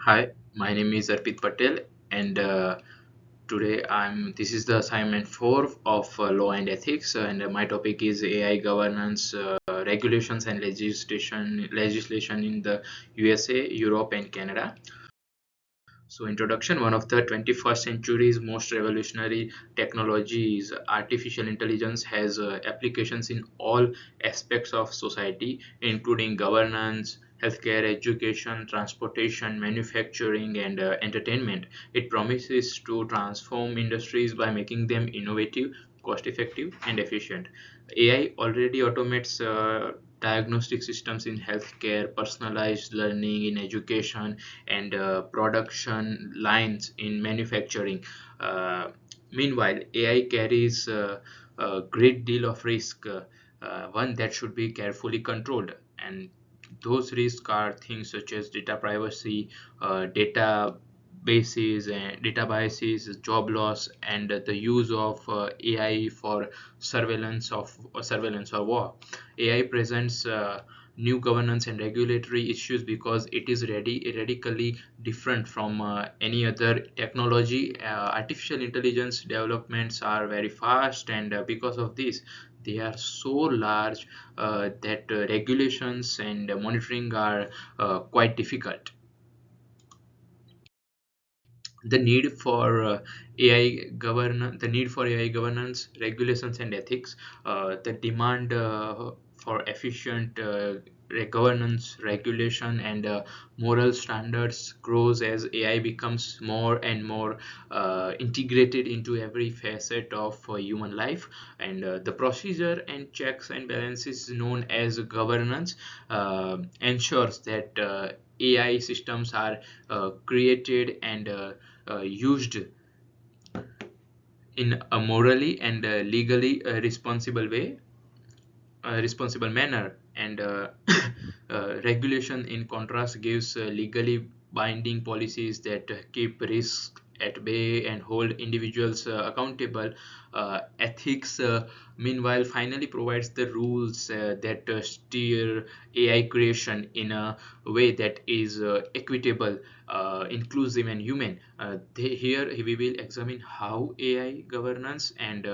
Hi, my name is Arpit Patel, and today this is the assignment 4 of Law and Ethics, and my topic is AI governance, regulations, and legislation in the USA, Europe, and Canada. So, introduction: one of the 21st century's most revolutionary technologies, artificial intelligence, has applications in all aspects of society, including governance, healthcare, education, transportation, manufacturing, and entertainment. It promises to transform industries by making them innovative, cost effective, and efficient. AI already automates diagnostic systems in healthcare, personalized learning in education, and production lines in manufacturing. Uh, Meanwhile, AI carries a great deal of risk, one that should be carefully controlled. And those risks are things such as data privacy, data bases and data biases, job loss, and the use of AI for surveillance or war. AI presents new governance and regulatory issues because it is radically different from any other technology. Artificial intelligence developments are very fast, and because of this, they are so large that regulations and monitoring are quite difficult. The need for AI governance, regulations, and ethics, the demand for efficient governance, regulation, and moral standards grows as AI becomes more and more integrated into every facet of human life. And the procedure and checks and balances known as governance ensures that AI systems are created and used in a morally and legally responsible manner. And regulation, in contrast, gives legally binding policies that keep risks at bay and hold individuals accountable. Ethics, meanwhile, finally provides the rules that steer AI creation in a way that is equitable, inclusive, and human. Here we will examine how AI governance and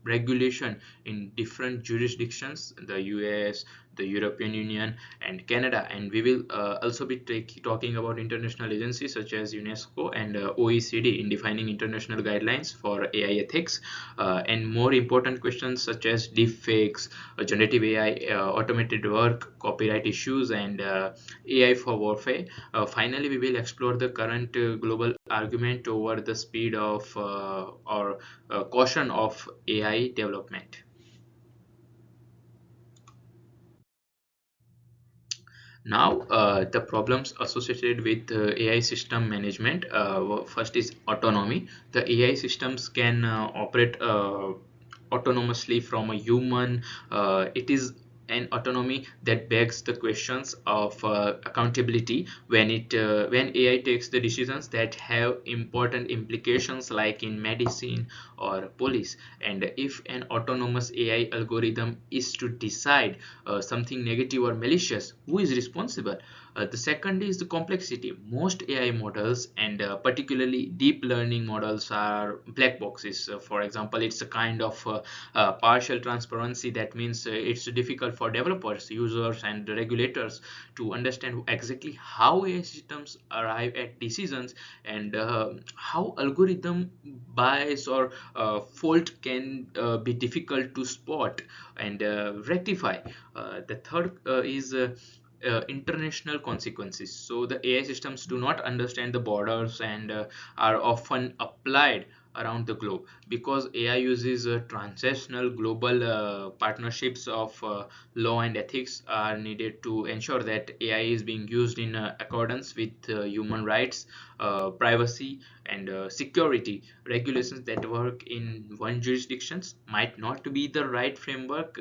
regulation in different jurisdictions, the US, the European Union, and Canada. And we will also be talking about international agencies such as UNESCO and OECD in defining international guidelines for AI ethics, and more important questions such as deepfakes, generative AI, automated work, copyright issues, and AI for warfare. Finally, we will explore the current global argument over the speed of or caution of AI development. Now, the problems associated with AI system management. First is autonomy. The AI systems can operate autonomously from a human. It is an autonomy that begs the questions of accountability when AI takes the decisions that have important implications, like in medicine or police. And if an autonomous AI algorithm is to decide something negative or malicious, who is responsible? The second is the complexity. Most AI models, and particularly deep learning models, are black boxes. For example, it's a kind of partial transparency. That means it's difficult for developers, users, and regulators to understand exactly how AI systems arrive at decisions, and how algorithm bias or fault can be difficult to spot and rectify. The third is international consequences. So the AI systems do not understand the borders and are often applied around the globe. Because AI uses transnational global partnerships of law and ethics are needed to ensure that AI is being used in accordance with human rights, privacy, and security. Regulations that work in one jurisdiction might not be the right framework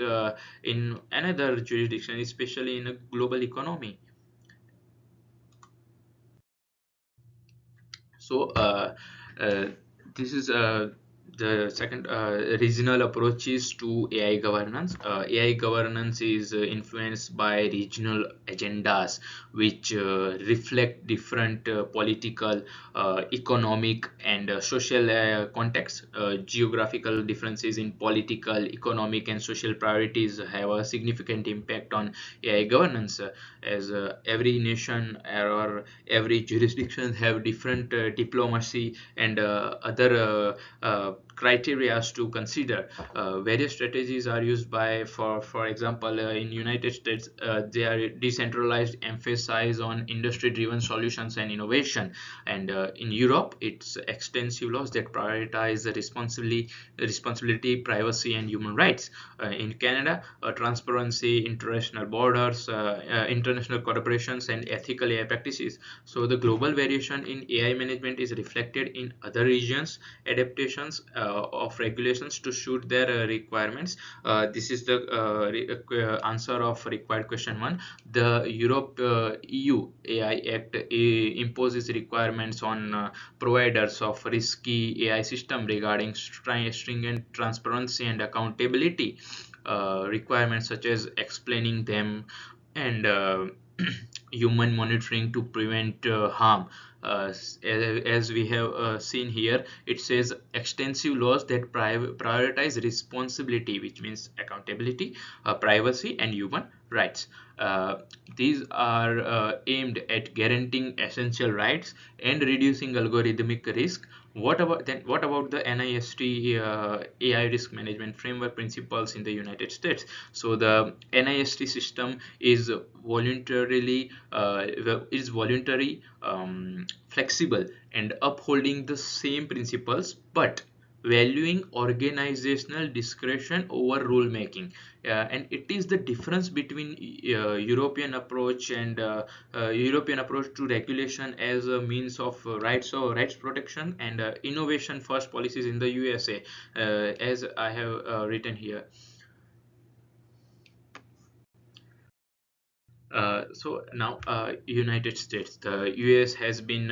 in another jurisdiction, especially in a global economy. So uh, this is The second, regional approaches to AI governance. AI governance is influenced by regional agendas which reflect different political, economic, and social contexts. Geographical differences in political, economic, and social priorities have a significant impact on AI governance, as every nation or every jurisdiction have different diplomacy and other criteria to consider. Various strategies are used by, for example, in United States, they are decentralized, emphasize on industry driven solutions and innovation, and in Europe it's extensive laws that prioritize the responsibility, privacy, and human rights. In Canada, transparency, international borders, international corporations, and ethical AI practices. So the global variation in AI management is reflected in other regions adaptations of regulations to suit their requirements. This is the answer of required question 1. The Europe EU AI Act imposes requirements on providers of risky AI system regarding stringent transparency and accountability. Requirements such as explaining them and human monitoring to prevent harm. As we have seen here, it says extensive laws that prioritize responsibility, which means accountability, privacy, and human rights. These are aimed at guaranteeing essential rights and reducing algorithmic risk. What about the NIST AI risk management framework principles in the United States? So the NIST system is voluntary, flexible, and upholding the same principles, but valuing organizational discretion over rule making. And it is the difference between European approach to regulation as a means of rights protection, and innovation first policies in the USA, as I have written here. So now, United States, the US has been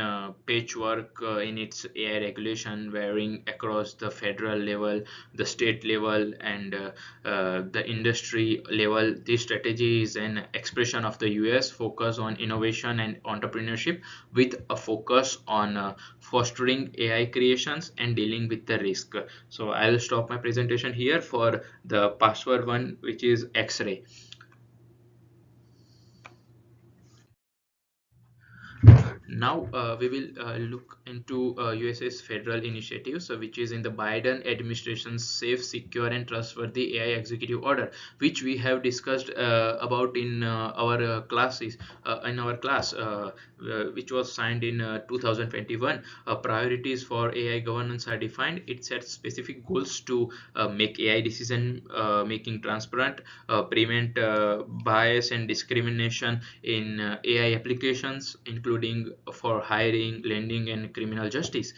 patchwork in its AI regulation, varying across the federal level, the state level, and the industry level. This strategy is an expression of the US focus on innovation and entrepreneurship, with a focus on fostering AI creations and dealing with the risk. So I'll stop my presentation here for the password one, which is X-ray. Now we will look into USA's federal initiatives, which is in the Biden administration's Safe, Secure, and Trustworthy AI Executive Order, which we have discussed about in our classes in our class, which was signed in 2021. Priorities for AI governance are defined. It sets specific goals to make AI decision making transparent, prevent bias and discrimination in AI applications, including for hiring, lending, and criminal justice.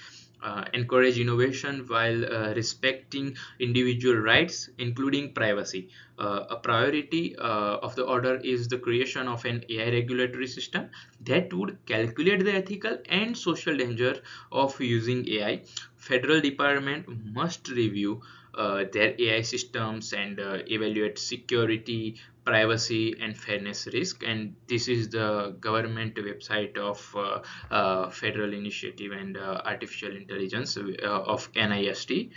Encourage innovation while respecting individual rights, including privacy. A priority of the order is the creation of an AI regulatory system that would calculate the ethical and social danger of using AI. Federal department must review their AI systems and evaluate security, privacy, and fairness risk. And this is the government website of federal initiative and artificial intelligence of NIST.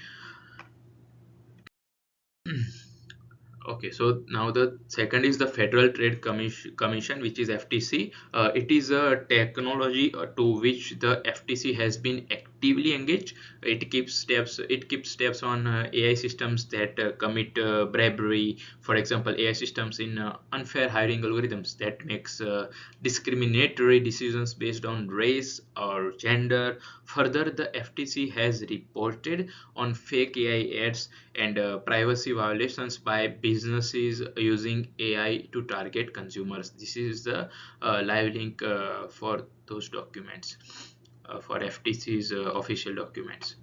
Okay, so now the second is the Federal Trade Commission, which is FTC. It is a technology to which the FTC has been actively engaged. It keeps steps on AI systems that commit bribery. For example, AI systems in unfair hiring algorithms that makes discriminatory decisions based on race or gender. Further, the FTC has reported on fake AI ads and privacy violations by businesses using AI to target consumers. This is the live link for those documents, for FTC's official documents.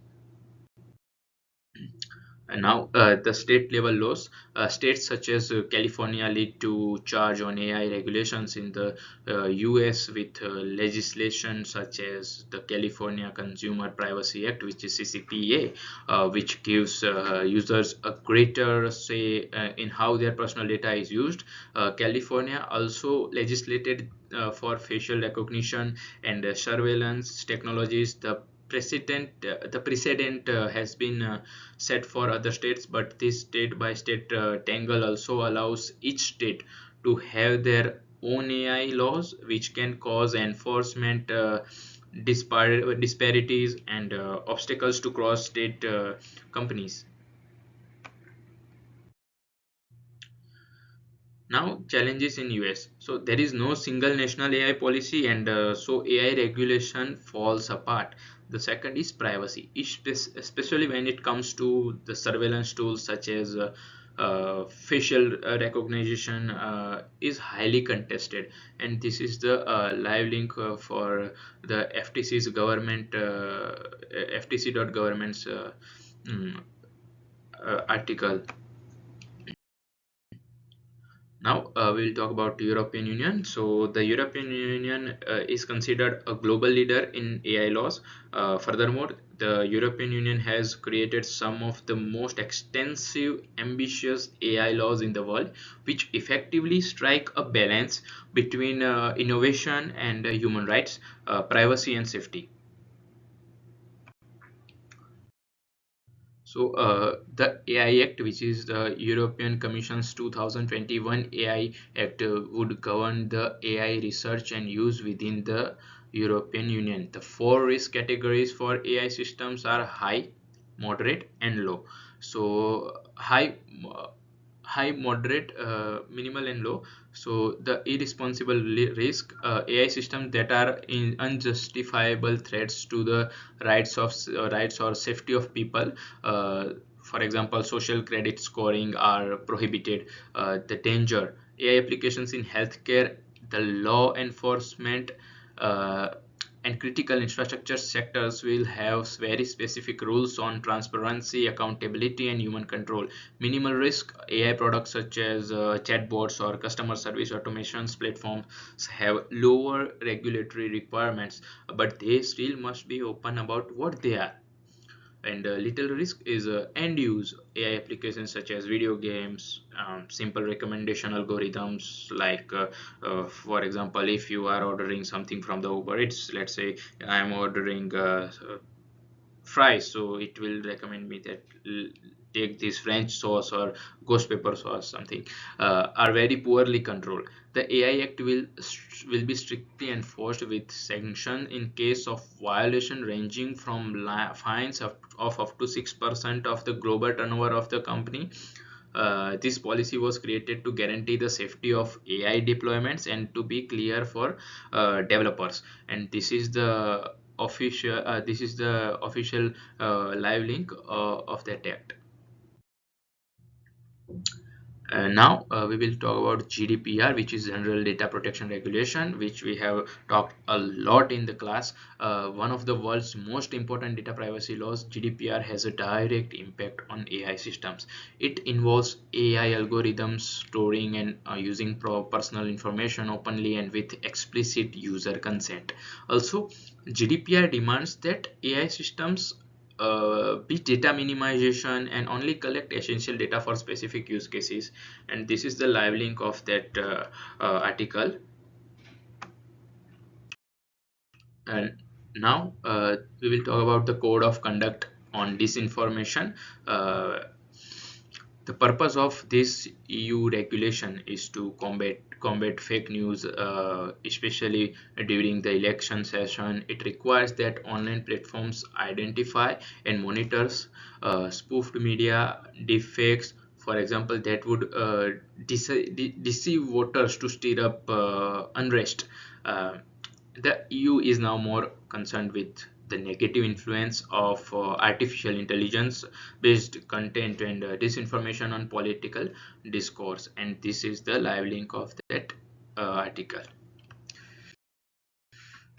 Now, the state level laws, states such as California lead to charge on AI regulations in the US with legislation such as the California Consumer Privacy Act, which is CCPA, which gives users a greater say in how their personal data is used. California also legislated for facial recognition and surveillance technologies. The precedent has been set for other states, but this state by state tangle also allows each state to have their own AI laws, which can cause enforcement disparities and obstacles to cross state companies. Now, challenges in US. So there is no single national AI policy, and so AI regulation falls apart. The second is privacy, especially when it comes to the surveillance tools such as facial recognition is highly contested, and this is the live link for the FTC's government FTC.government's mm, article. Now we'll talk about European Union. So the European Union is considered a global leader in AI laws. Furthermore, the European Union has created some of the most extensive, ambitious AI laws in the world, which effectively strike a balance between innovation and human rights, privacy and safety. So the AI Act, which is the European Commission's 2021 AI Act, would govern the AI research and use within the European Union. The four risk categories for AI systems are high, moderate, and low. So high, moderate, minimal, and low. So the irresponsible risk, AI systems that are in unjustifiable threats to the rights or safety of people. For example, social credit scoring are prohibited. The danger, AI applications in healthcare, the law enforcement, uh, and critical infrastructure sectors will have very specific rules on transparency, accountability, and human control. Minimal risk, AI products such as chatbots or customer service automations platforms have lower regulatory requirements, but they still must be open about what they are. And little risk is end use AI applications such as video games, simple recommendation algorithms, like for example, if you are ordering something from the Uber, it's, let's say I am ordering fries, so it will recommend me that take this French sauce or ghost pepper sauce, something, are very poorly controlled. The AI Act will be strictly enforced with sanction in case of violation, ranging from fines of up to 6% of the global turnover of the company. This policy was created to guarantee the safety of AI deployments and to be clear for developers. And this is the official live link of that act. Now we will talk about GDPR, which is General Data Protection Regulation, which we have talked a lot in the class. One of the world's most important data privacy laws, GDPR has a direct impact on AI systems. It involves AI algorithms storing and using personal information openly and with explicit user consent. Also, GDPR demands that AI systems be data minimization and only collect essential data for specific use cases, and this is the live link of that article. And now we will talk about the code of conduct on disinformation. The purpose of this EU regulation is to combat fake news, especially during the election session. It requires that online platforms identify and monitors spoofed media, deepfakes, for example, that would deceive voters to stir up unrest. The EU is now more concerned with the negative influence of artificial intelligence based content and disinformation on political discourse, and this is the live link of that article.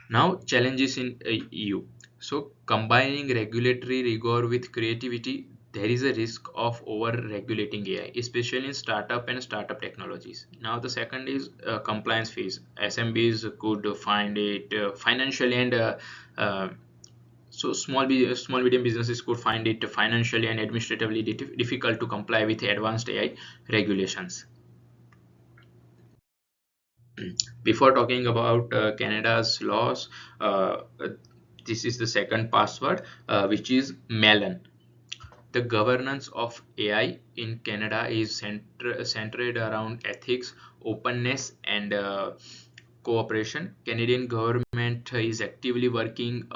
Now, challenges in EU. So combining regulatory rigor with creativity, there is a risk of over regulating AI, especially in startup and startup technologies. Now the second is compliance fees. SMBs could find it financially and uh, so small medium businesses could find it financially and administratively difficult to comply with advanced AI regulations. Before talking about Canada's laws, this is the second password, which is Melon. The governance of AI in Canada is centered around ethics, openness, and cooperation. Canadian government is actively working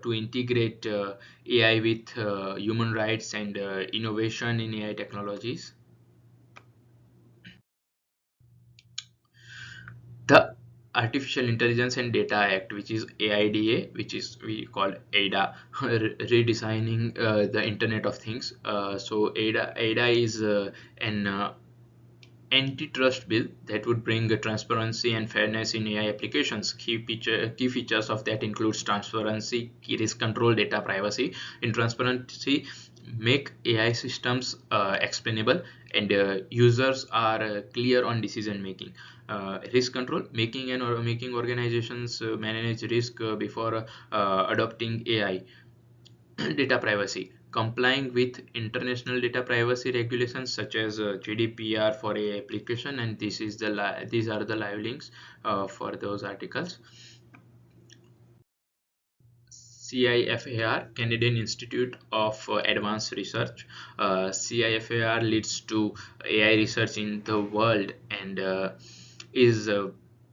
to integrate AI with human rights and innovation in AI technologies. The Artificial Intelligence and Data Act, which is AIDA, which is we call ADA, redesigning the Internet of Things. So ADA is an antitrust bill that would bring transparency and fairness in AI applications. Key features of that includes transparency, key risk control, data privacy. In transparency, make AI systems explainable and users are clear on decision making. Risk control, making organizations manage risk before adopting AI. Data privacy, complying with international data privacy regulations such as GDPR for a application, and these are the live links for those articles. CIFAR, Canadian Institute of Advanced Research. CIFAR leads to AI research in the world and is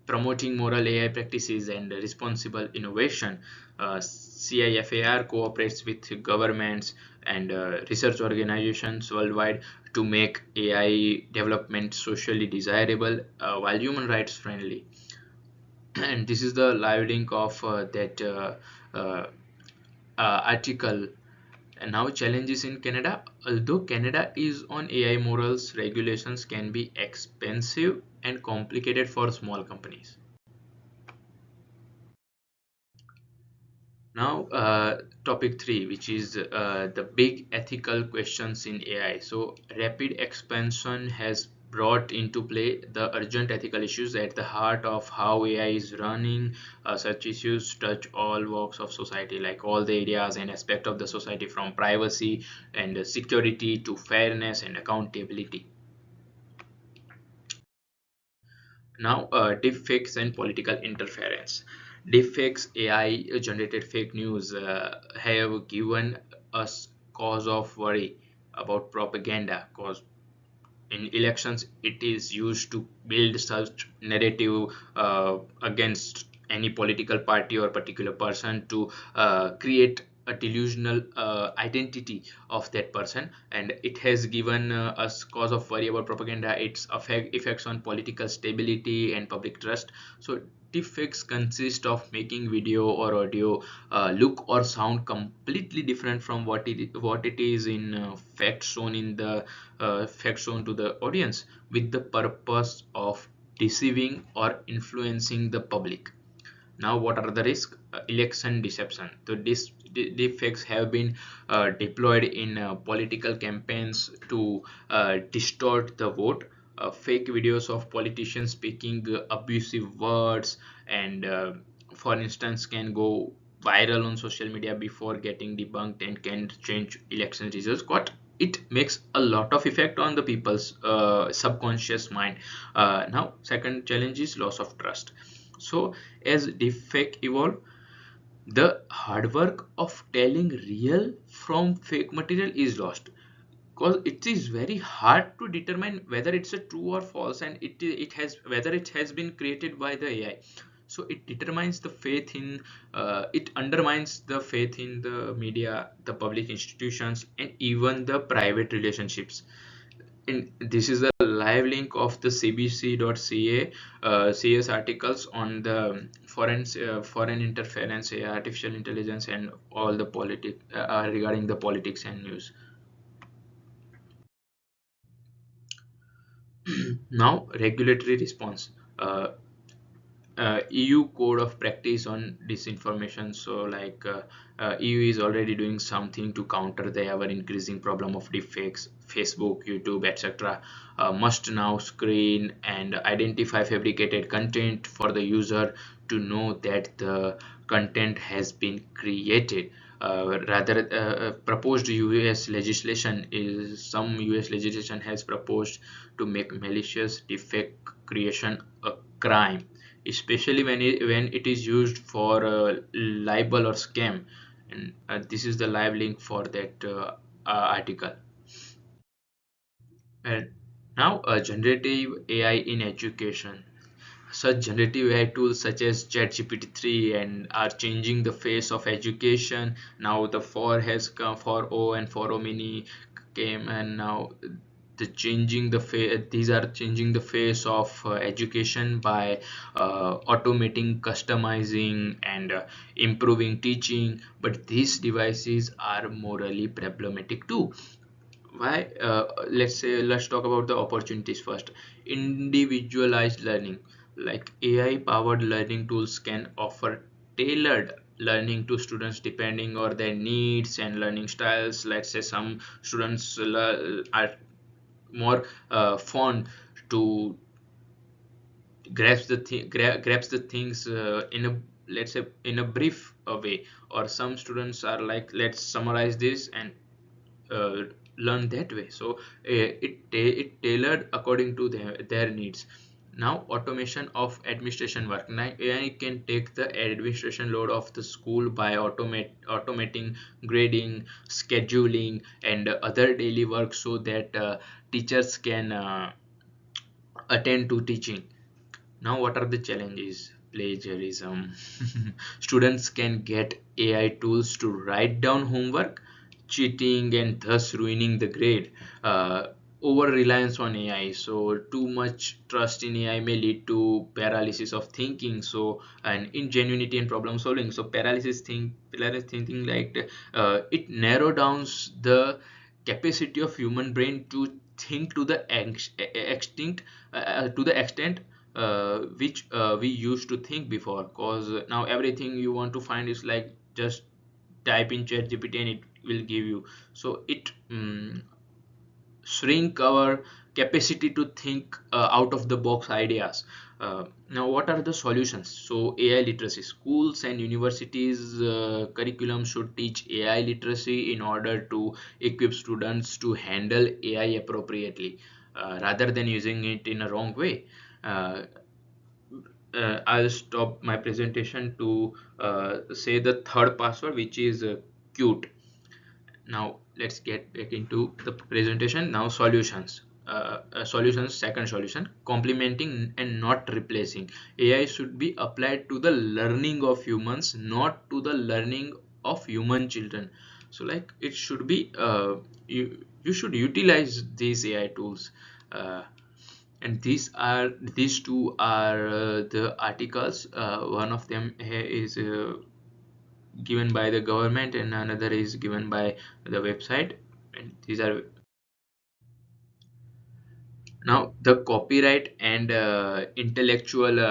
promoting moral AI practices and responsible innovation. CIFAR cooperates with governments and research organizations worldwide to make AI development socially desirable while human rights friendly. And this is the live link of that uh, article. And now challenges in Canada. Although Canada is on AI, morals regulations can be expensive and complicated for small companies. Now topic 3, which is the big ethical questions in AI. So rapid expansion has brought into play the urgent ethical issues at the heart of how AI is running. Such issues touch all walks of society, like all the areas and aspects of the society, from privacy and security to fairness and accountability. Now, deepfakes and political interference. Deepfakes, AI generated fake news, have given us cause of worry about propaganda, because in elections it is used to build such narrative against any political party or particular person to create a delusional identity of that person, and it has given us cause of worry about propaganda, its effects on political stability and public trust. So deepfakes consist of making video or audio look or sound completely different from what it is in fact shown in the fact shown to the audience, with the purpose of deceiving or influencing the public. Now, what are the risks? Election deception. So deepfakes have been deployed in political campaigns to distort the vote. Fake videos of politicians speaking abusive words and, for instance, can go viral on social media before getting debunked and can change election results. What it makes a lot of effect on the people's subconscious mind. Now, second challenge is loss of trust. So as deepfake evolve, the hard work of telling real from fake material is lost, because it is very hard to determine whether it's a true or false, and it has whether it has been created by the AI. So it determines the faith in it undermines the faith in the media, the public institutions, and even the private relationships. And this is the live link of the cbc.ca CS articles on the foreign interference, artificial intelligence, and all the regarding the politics and news. Now, regulatory response. EU code of practice on disinformation. So like EU is already doing something to counter the ever increasing problem of deepfakes. Facebook, YouTube, etc. Must now screen and identify fabricated content for the user to know that the content has been created. Rather, proposed US legislation is some US legislation has proposed to make malicious deepfake creation a crime, especially when it is used for libel or scam. And this is the live link for that article. And now generative AI in education. Such generative AI tools such as ChatGPT 3 and are changing the face of education. Now the 4 has come, 4.0 and 4.0 mini came, and now these are changing the face of education by automating, customizing, and improving teaching. But these devices are morally problematic too. Why? Let's talk about the opportunities first. Individualized learning, like AI powered learning tools can offer tailored learning to students depending on their needs and learning styles. Let's say some students are more fond to grasp the things in a, let's say, in a brief way, or some students are like, let's summarize this and uh, learn that way. So it tailored according to their needs. Now automation of administration work. Now AI can take the administration load of the school by automating grading, scheduling, and other daily work, so that teachers can attend to teaching. Now, what are the challenges? Plagiarism. Students can get AI tools to write down homework, cheating, and thus ruining the grade. Over reliance on AI. So, too much trust in AI may lead to paralysis of thinking. So, and ingenuity and problem solving. So, paralysis thinking, like it narrow downs the capacity of human brain to think to the extinct to the extent which we used to think before. Because now everything you want to find is like just type in ChatGPT and it will give you. So it shrink our capacity to think out of the box ideas. Now what are the solutions? So AI literacy, schools and universities curriculum should teach AI literacy in order to equip students to handle AI appropriately, rather than using it in a wrong way. uh, I'll stop my presentation to say the third password, which is cute. Now let's get back into the presentation. Now solutions. Solutions. Second solution: complementing and not replacing. AI should be applied to the learning of humans, not to the learning of human children. So like it should be you should utilize these AI tools. And these two are the articles. One of them here is given by the government and another is given by the website, and these are now the copyright and intellectual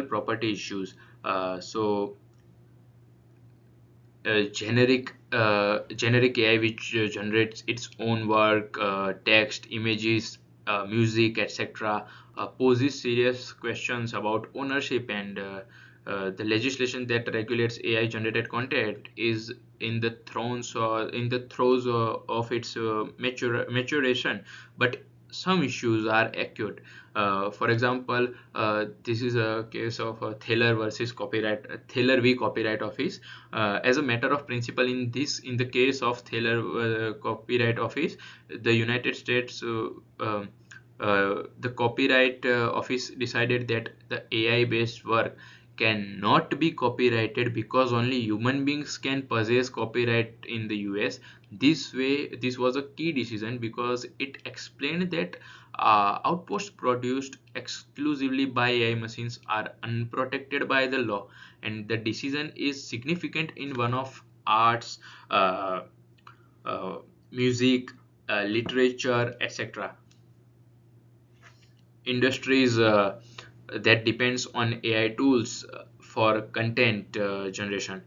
property issues. So generic AI which generates its own work, text, images, music, etc., poses serious questions about ownership, and the legislation that regulates AI generated content is in the throes of its maturation. But some issues are acute. For example, this is a case of Thaler versus copyright, Thaler v Copyright Office. As a matter of principle, in the case of Thaler Copyright Office, the United States the Copyright Office decided that the AI based work cannot be copyrighted because only human beings can possess copyright in the US. This was a key decision because it explained that outposts produced exclusively by AI machines are unprotected by the law, and the decision is significant in one of arts, uh, uh, music, literature, etc. industries. that depends on AI tools for content generation.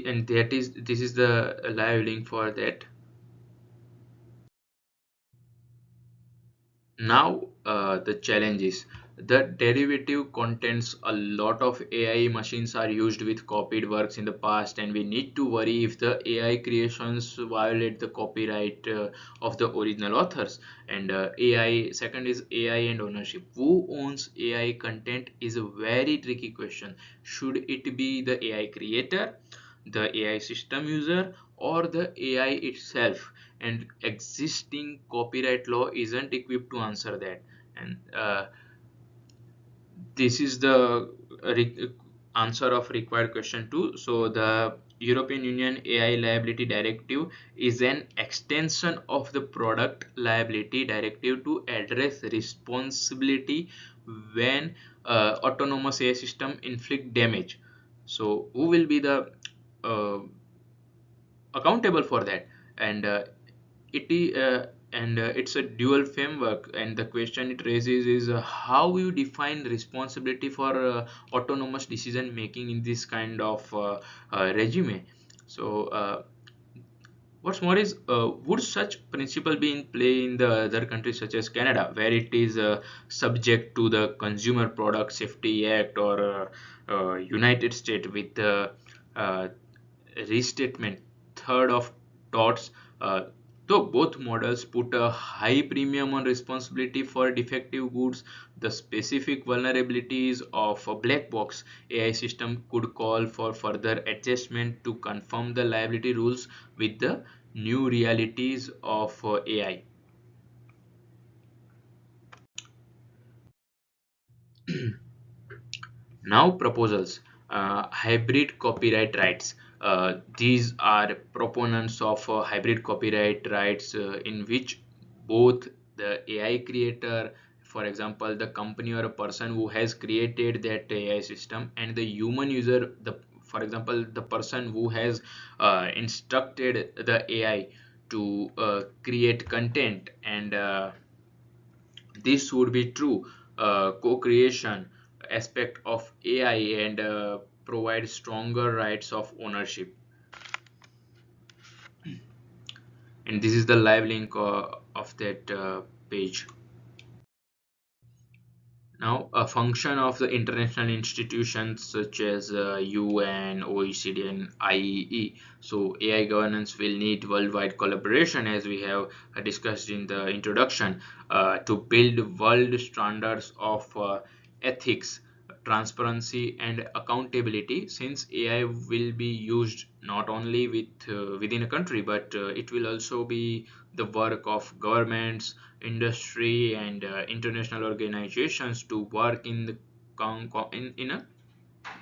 And that is this is the live link for that. Now, the challenge is the derivative contains a lot of AI machines are used with copied works in the past, and we need to worry if the AI creations violate the copyright of the original authors. And AI, second is AI and ownership. Who owns AI content is a very tricky question. Should it be the AI creator, the AI system user, or the AI itself? And existing copyright law isn't equipped to answer that. And this is the answer of required question 2. So the European Union AI liability directive is an extension of the product liability directive to address responsibility when autonomous AI system inflict damage. So who will be the uh, accountable for that? And it's a dual framework, and the question it raises is how you define responsibility for autonomous decision making in this kind of regime. So what's more is, would such principle be in play in the other countries such as Canada, where it is subject to the Consumer Product Safety Act, or United States with the restatement third of torts? Though both models put a high premium on responsibility for defective goods, the specific vulnerabilities of a black box AI system could call for further adjustment to confirm the liability rules with the new realities of AI. Now proposals, hybrid copyright rights. These are proponents of hybrid copyright rights in which both the AI creator, for example, the company or a person who has created that AI system, and the human user, the for example, the person who has instructed the AI to create content, and this would be true co-creation aspect of AI, and provide stronger rights of ownership. And this is the live link of that page. Now, a function of the international institutions such as UN, OECD, and IEE. So, AI governance will need worldwide collaboration, as we have discussed in the introduction, to build world standards of ethics, transparency, and accountability. Since AI will be used not only within a country, but it will also be the work of governments, industry, and international organizations to work in the in a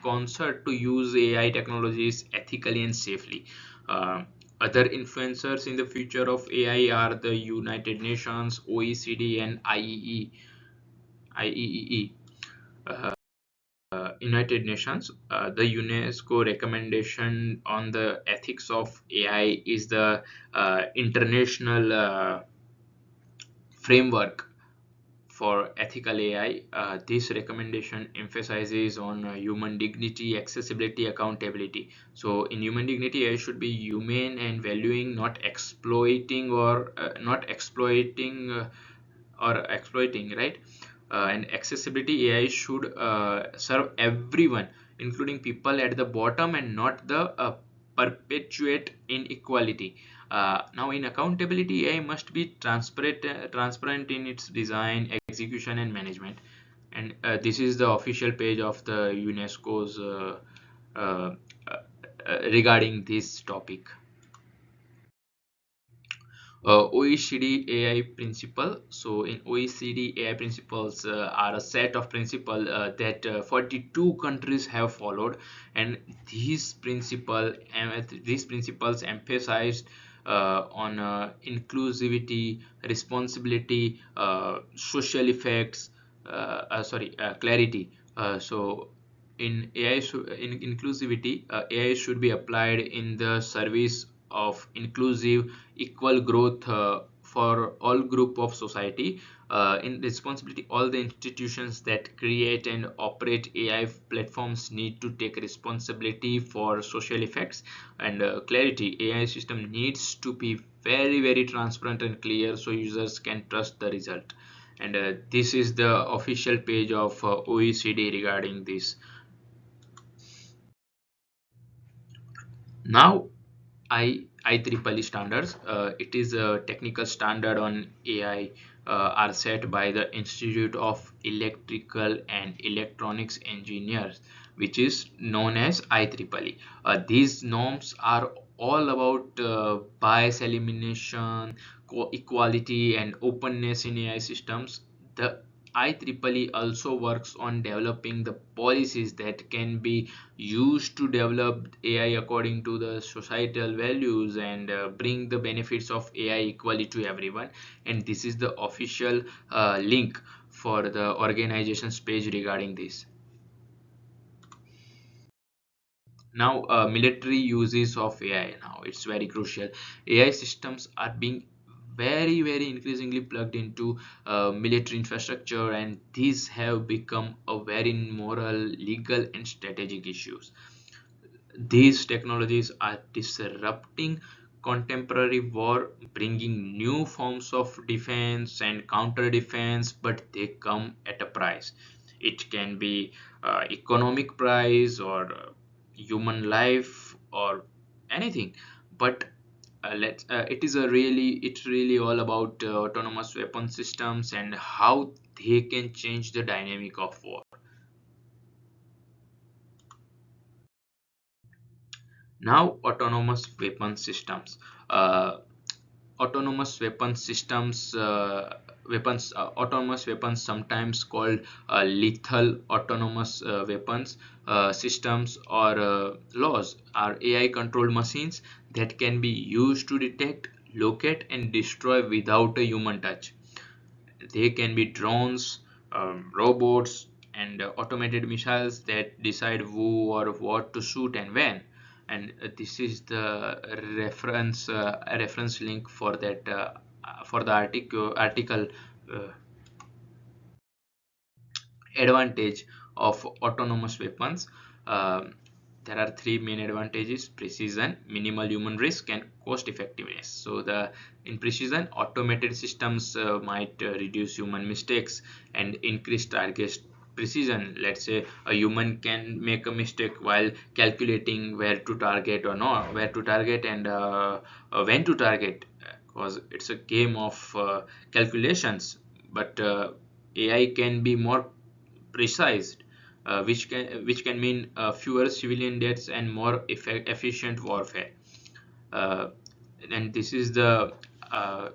concert to use AI technologies ethically and safely. Uh, Other influencers in the future of AI are the United Nations, OECD, and IEEE. United Nations, the UNESCO recommendation on the ethics of AI is the international framework for ethical AI. This recommendation emphasizes on human dignity, accessibility, accountability. So, in human dignity, AI should be humane and valuing, not exploiting, or exploiting, right? And accessibility, AI should serve everyone, including people at the bottom, and not the perpetuate inequality. Now, in accountability, AI must be transparent in its design, execution, and management. And this is the official page of the UNESCO's uh, regarding this topic. OECD AI principle. So in OECD, AI principles are a set of principles that 42 countries have followed, and these principles emphasized on inclusivity, responsibility, social effects, clarity. So in in inclusivity, AI should be applied in the service of inclusive equal growth for all group of society. In responsibility, all the institutions that create and operate AI platforms need to take responsibility for social effects and clarity. AI system needs to be very transparent and clear so users can trust the result. And this is the official page of OECD regarding this. Now, IEEE standards. It is a technical standard on AI, are set by the Institute of Electrical and Electronics Engineers, which is known as IEEE. These norms are all about bias elimination, equality, and openness in AI systems. The IEEE also works on developing the policies that can be used to develop AI according to the societal values and bring the benefits of AI equally to everyone. And this is the official link for the organization's page regarding this. Now, military uses of AI. Now, it's very crucial. AI systems are being very increasingly plugged into military infrastructure, and these have become a very moral, legal, and strategic issues. These technologies are disrupting contemporary war, bringing new forms of defense and counter defense, but they come at a price. It can be economic price or human life or anything, but it's really all about autonomous weapon systems and how they can change the dynamic of war. Now, autonomous weapon systems. Uh, autonomous weapon systems weapons Autonomous weapons, sometimes called lethal autonomous weapons systems or laws, are AI controlled machines that can be used to detect, locate, and destroy without a human touch. They can be drones, robots, and automated missiles that decide who or what to shoot and when. And this is the reference link for that for the article uh, advantage of autonomous weapons. Um, there are three main advantages: precision, minimal human risk, and cost effectiveness. So the in precision, automated systems might reduce human mistakes and increase target precision. Let's say a human can make a mistake while calculating where to target or not, where to target, and when to target, because it's a game of calculations. But AI can be more precise, which can mean fewer civilian deaths and more efficient warfare. Uh, and this is the uh,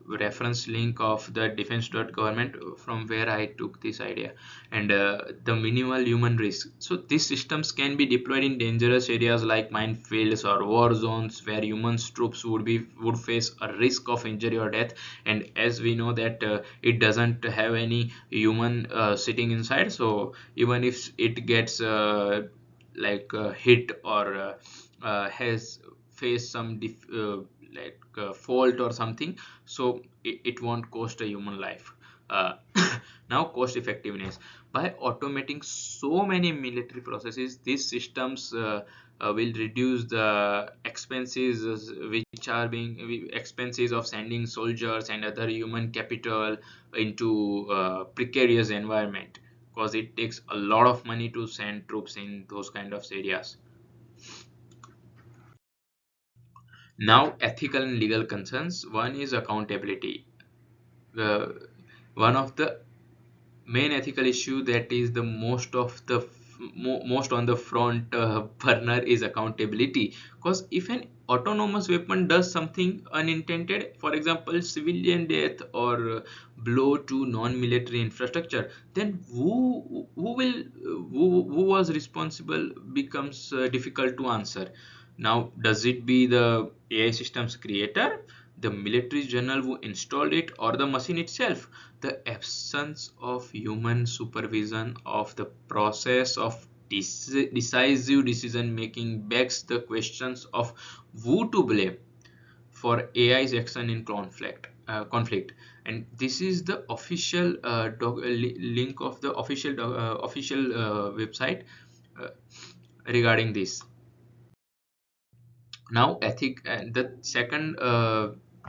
reference link of the defense.government from where I took this idea. And the minimal human risk. So these systems can be deployed in dangerous areas like minefields or war zones where human troops would face a risk of injury or death. And as we know that it doesn't have any human sitting inside, so even if it gets hit or has faced some fault or something, so it won't cost a human life. uh, Now, cost effectiveness. By automating so many military processes, these systems will reduce the expenses which are being expenses of sending soldiers and other human capital into precarious environment, because it takes a lot of money to send troops in those kind of areas. Now, ethical and legal concerns. One is accountability. uh, One of the main ethical issue that is the most on the front burner is accountability, because if an autonomous weapon does something unintended, for example civilian death or blow to non-military infrastructure, then who was responsible becomes difficult to answer. Now, does it be the AI system's creator, the military general who installed it, or the machine itself? The absence of human supervision of the process of decisive decision making begs the questions of who to blame. for AI's action in conflict. And this is the official link of the official website uh, regarding this. Now, the second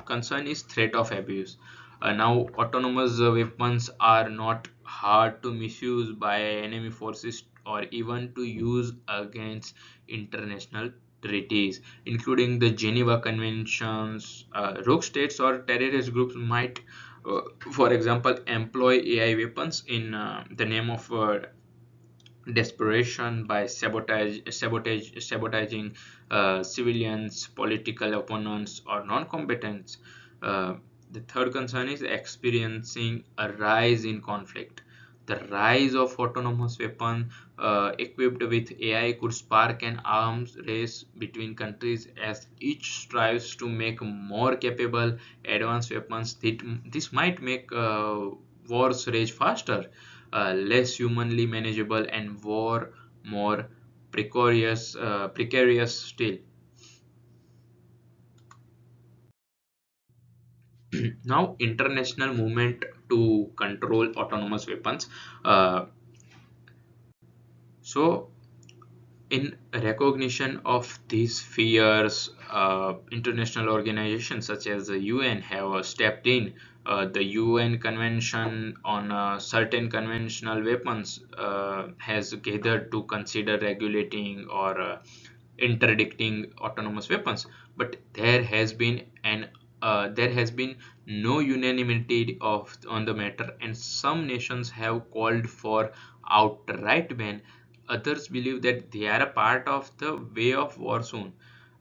concern is threat of abuse. Now, autonomous weapons are not hard to misuse by enemy forces or even to use against international treaties, including the Geneva Conventions. Rogue states or terrorist groups might, for example, employ AI weapons in the name of desperation by sabotaging civilians, political opponents, or non-combatants. Uh, the third concern is experiencing a rise in conflict. The rise of autonomous weapons equipped with AI could spark an arms race between countries as each strives to make more capable advanced weapons. This might make wars rage faster, less humanly manageable, and war more precarious still. Now, international movement to control autonomous weapons. Uh, so in recognition of these fears, international organizations such as the UN have stepped in. The UN Convention on Certain Conventional Weapons has gathered to consider regulating or interdicting autonomous weapons, but there has been no unanimity on the matter, and some nations have called for outright ban. Others believe that they are a part of the way of war soon.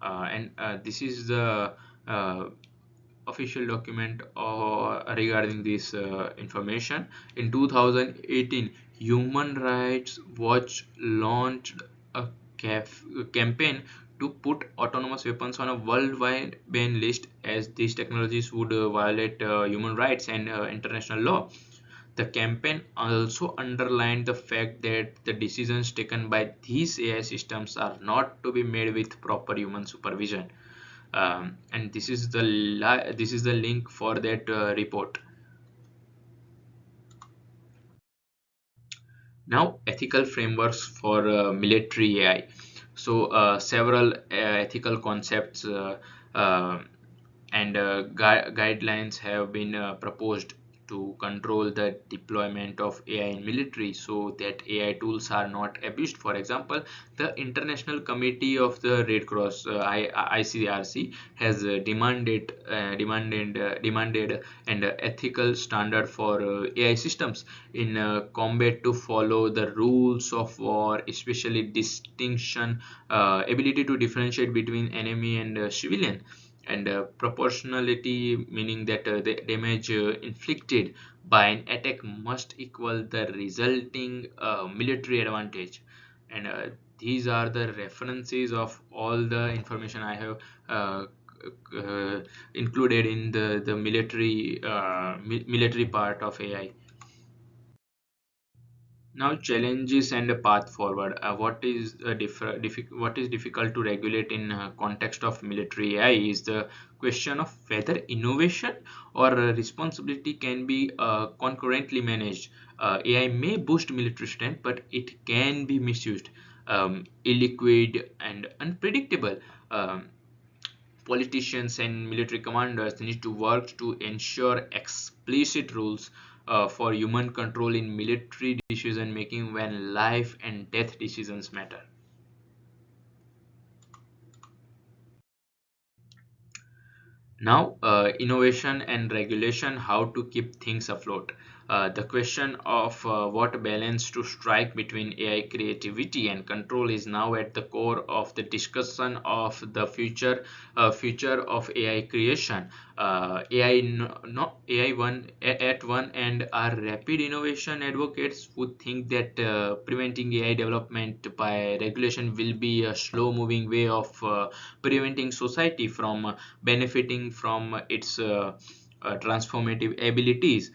And this is the uh, official document regarding this information. In 2018, Human Rights Watch launched a campaign to put autonomous weapons on a worldwide ban list, as these technologies would violate human rights and international law. The campaign also underlined the fact that the decisions taken by these AI systems are not to be made with proper human supervision. And this is the link for that report. Now, ethical frameworks for military AI. So, several ethical concepts uh, and guidelines have been proposed to control the deployment of AI in military so that AI tools are not abused. For example, the International Committee of the Red Cross, ICRC, has demanded an ethical standard for AI systems in combat to follow the rules of war, especially distinction, ability to differentiate between enemy and civilian, and proportionality, meaning that the damage inflicted by an attack must equal the resulting military advantage. And these are the references of all the information I have uh, uh, included in the military part of AI. Now, challenges and a path forward. What is difficult to regulate in context of military AI is the question of whether innovation or responsibility can be concurrently managed. AI may boost military strength, but it can be misused, illiquid, and unpredictable. Politicians and military commanders need to work to ensure explicit rules for human control in military decision making when life and death decisions matter. Now, innovation and regulation, how to keep things afloat. The question of what balance to strike between AI creativity and control is now at the core of the discussion of the future of AI creation. AI, no, AI one at one end are rapid innovation advocates who think that preventing AI development by regulation will be a slow-moving way of preventing society from benefiting from its transformative abilities.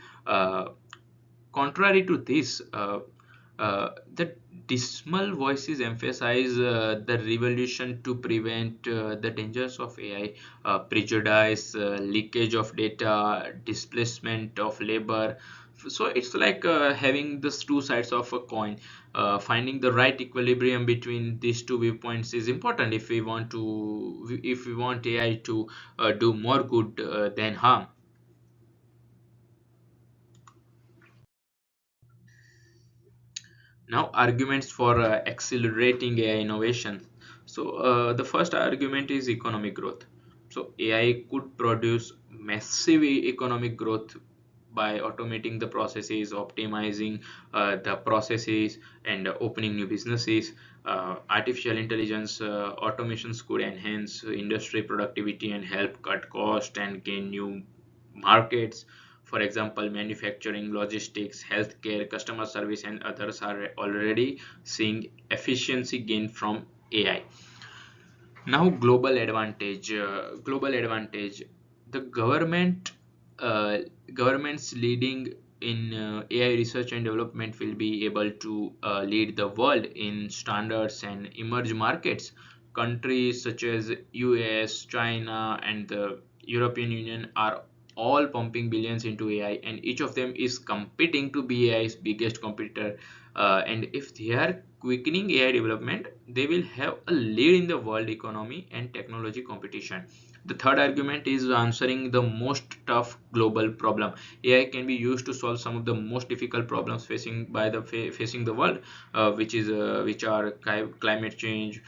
Contrary to this, the dismal voices emphasize the revolution to prevent the dangers of AI, prejudice, leakage of data, displacement of labor. So it's like having the two sides of a coin. Finding the right equilibrium between these two viewpoints is important if we want AI to do more good than harm. Now, arguments for accelerating AI innovation. So, the first argument is economic growth. So, AI could produce massive economic growth by automating the processes, optimizing the processes, and opening new businesses. Artificial intelligence automations could enhance industry productivity and help cut cost and gain new markets. For example, manufacturing, logistics, healthcare, customer service, and others are already seeing efficiency gain from AI. Now, global advantage. The governments leading in AI research and development will be able to lead the world in standards and emerge markets. Countries such as US, China, and the European Union are all pumping billions into AI, and each of them is competing to be AI's biggest competitor. And if they are quickening AI development, they will have a lead in the world economy and technology competition. The third argument is answering the most tough global problem. AI can be used to solve some of the most difficult problems facing the world, which are climate change,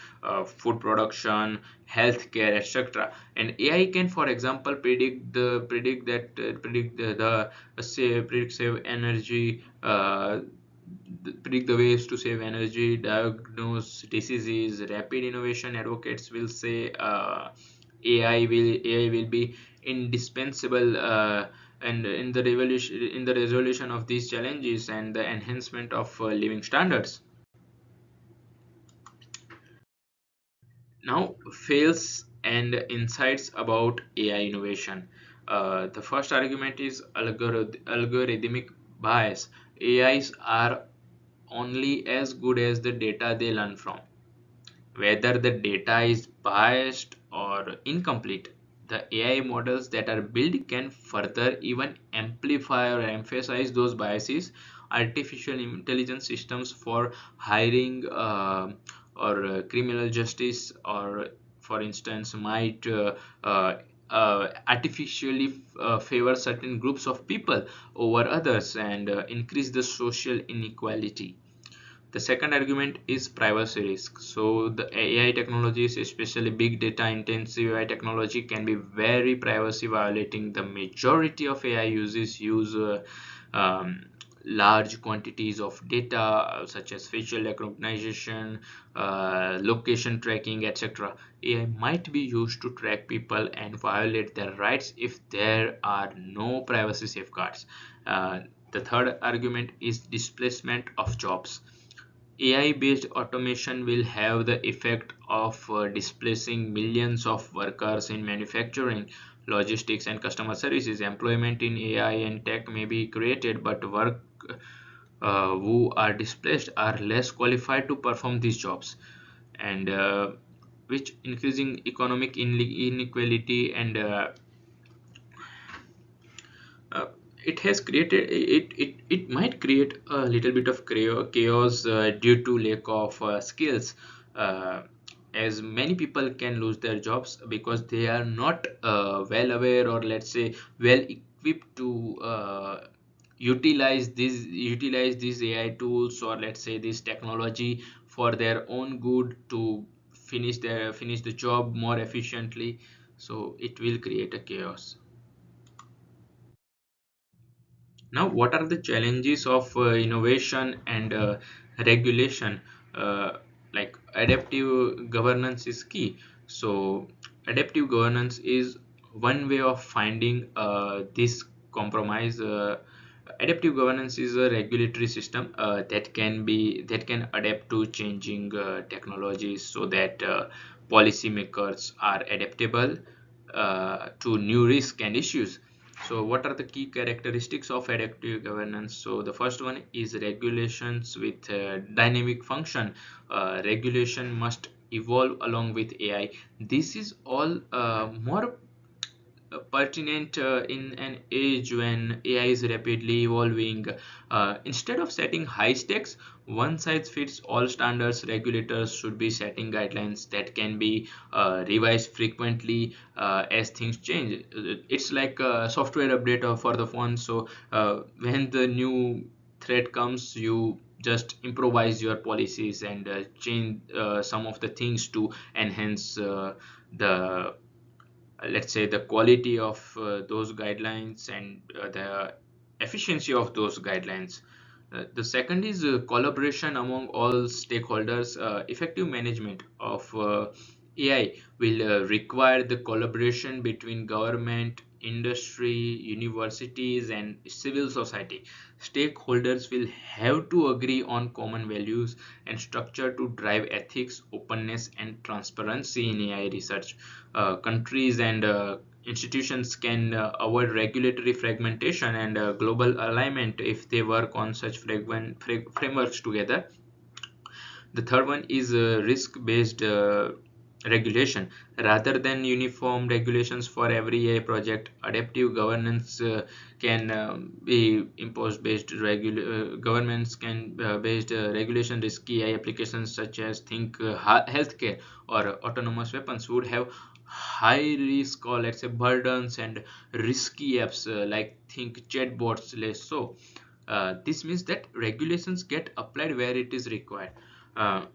food production, healthcare, etc. And AI can, for example, predict save energy. Predict the ways to save energy, diagnose diseases. Rapid innovation advocates will say AI will be indispensable and in the resolution of these challenges and the enhancement of living standards. Now, fails and insights about AI innovation. The first argument is algorithmic bias. AIs are only as good as the data they learn from. Whether the data is biased or incomplete, the AI models that are built can further even amplify or emphasize those biases. Artificial intelligence systems for hiring or criminal justice, or for instance, might artificially favor certain groups of people over others and increase the social inequality. The second argument is privacy risk. So the AI technologies, especially big data intensive AI technology, can be very privacy violating. The majority of AI use um, large quantities of data such as facial recognition, location tracking, etc. AI might be used to track people and violate their rights if there are no privacy safeguards. The third argument is displacement of jobs. AI-based automation will have the effect of displacing millions of workers in manufacturing, logistics, and customer services. Employment in AI and tech may be created, but work who are displaced are less qualified to perform these jobs, and which increasing economic inequality and uh, it might create a little bit of chaos due to lack of skills, uh, as many people can lose their jobs because they are not well aware, or let's say well equipped to utilize these AI tools, or let's say this technology for their own good to finish the job more efficiently. So it will create a chaos. Now, what are the challenges of innovation and regulation? Uh, like adaptive governance is key. So, adaptive governance is one way of finding this compromise. Adaptive governance is a regulatory system that can adapt to changing technologies so that policymakers are adaptable to new risks and issues. So what are the key characteristics of adaptive governance? So the first one is regulations with dynamic function. Regulation must evolve along with AI. This is all more pertinent in an age when AI is rapidly evolving. Instead of setting high stakes, one size fits all standards, regulators should be setting guidelines that can be revised frequently as things change. It's like a software update for the phone. So when the new threat comes, you just improvise your policies and change some of the things to enhance the let's say the quality of those guidelines and the efficiency of those guidelines. The second is collaboration among all stakeholders. Effective management of AI will require the collaboration between government, industry, universities, and civil society. Stakeholders will have to agree on common values and structure to drive ethics, openness, and transparency in AI research. Countries and institutions can avoid regulatory fragmentation and global alignment if they work on such frameworks together. The third one is risk-based regulation. Rather than uniform regulations for every AI project, adaptive governance can be imposed based governments can based regulation. Risky AI applications such as think healthcare or autonomous weapons would have high risk or let's say burdens and risky apps like think chatbots less so. This means that regulations get applied where it is required. uh,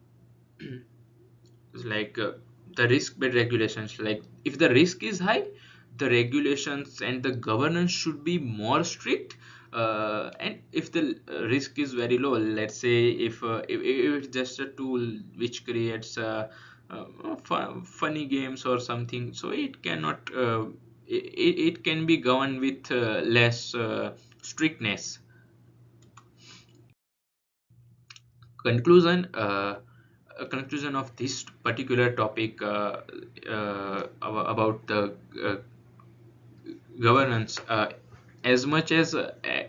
like the risk-based regulations, like if the risk is high, the regulations and the governance should be more strict. And if the risk is very low, let's say if it's just a tool which creates funny games or something, so it cannot it can be governed with less strictness. Conclusion, a conclusion of this particular topic about the governance. As much as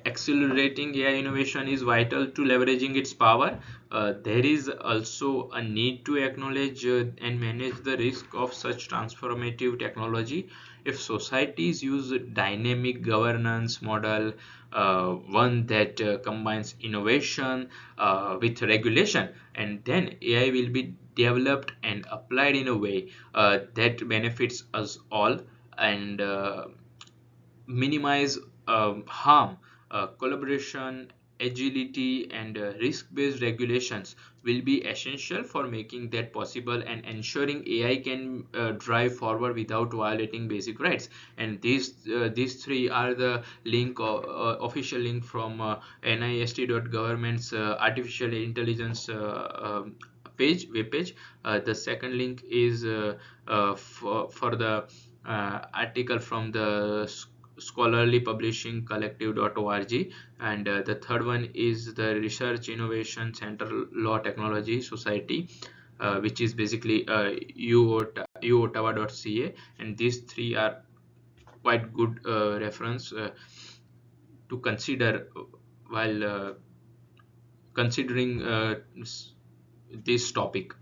accelerating AI innovation is vital to leveraging its power, there is also a need to acknowledge and manage the risk of such transformative technology. If societies use a dynamic governance model, one that combines innovation with regulation, and then AI will be developed and applied in a way that benefits us all and minimize harm. Collaboration, agility, and risk-based regulations will be essential for making that possible and ensuring AI can drive forward without violating basic rights. And these three are the link official link from NIST.government's artificial intelligence web page. The second link is for the article from the scholarly publishing collective.org, and the third one is the research innovation center law technology society, which is basically uottawa.ca, and these three are quite good reference to consider while considering this topic.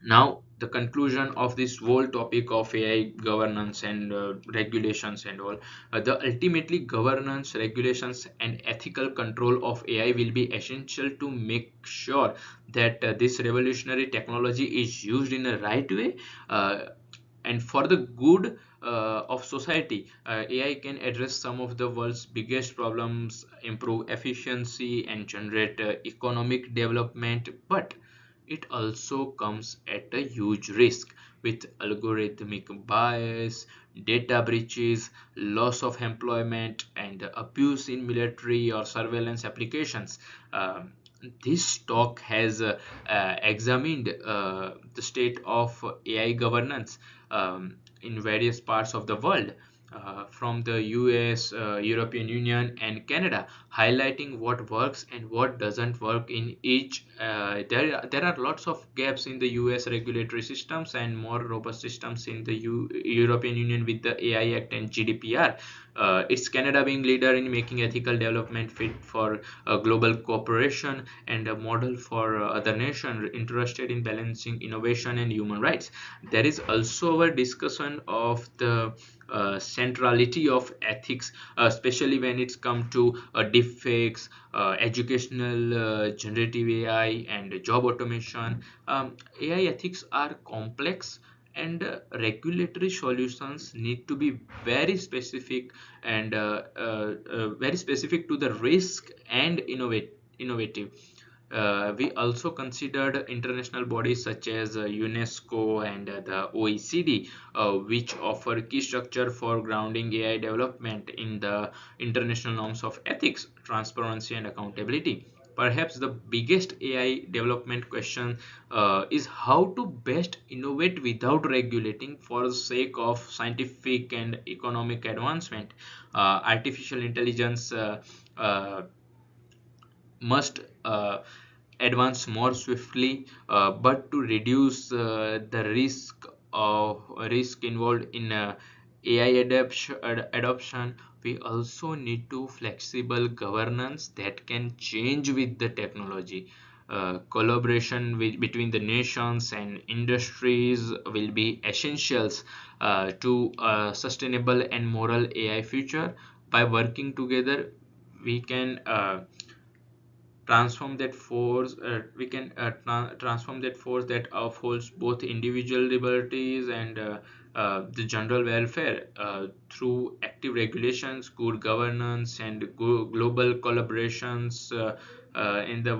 Now the conclusion of this whole topic of AI governance and regulations and all, the ultimately governance, regulations, and ethical control of AI will be essential to make sure that this revolutionary technology is used in a right way and for the good of society. AI can address some of the world's biggest problems, improve efficiency, and generate economic development, but it also comes at a huge risk with algorithmic bias, data breaches, loss of employment, and abuse in military or surveillance applications. This talk has examined the state of AI governance in various parts of the world. from the US, European Union, and Canada, highlighting what works and what doesn't work in each. There are lots of gaps in the US regulatory systems and more robust systems in the European Union with the AI Act and GDPR. It's Canada being leader in making ethical development fit for global cooperation and a model for other nations interested in balancing innovation and human rights. There is also a discussion of the centrality of ethics, especially when it's come to deepfakes, educational generative AI, and job automation. AI ethics are complex, and regulatory solutions need to be very specific and very specific to the risk and innovative. We also considered international bodies such as UNESCO and the OECD, which offer key structure for grounding AI development in the international norms of ethics, transparency, and accountability. Perhaps the biggest AI development question is how to best innovate without regulating for the sake of scientific and economic advancement. Artificial intelligence must advance more swiftly, but to reduce the risk involved in AI adoption, we also need to flexible governance that can change with the technology. Collaboration between the nations and industries will be essentials to a sustainable and moral AI future. By working together, we can transform that force we can transform that force that upholds both individual liberties and the general welfare through active regulations, good governance, and global collaborations in the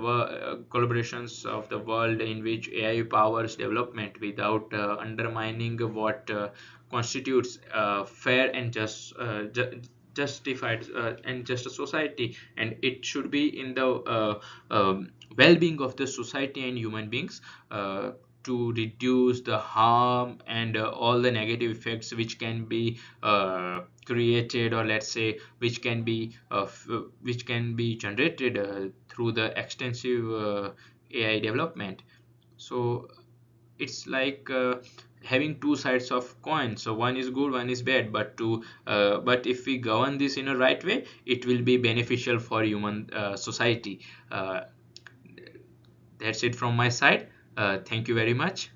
collaborations of the world in which AI powers development without undermining what constitutes fair and justified and just a society, and it should be in the well-being of the society and human beings, to reduce the harm and all the negative effects which can be created, or let's say which can be generated through the extensive AI development. So it's like having two sides of coin, so one is good, one is bad, but if we govern this in a right way, it will be beneficial for human society. That's it from my side. Thank you very much.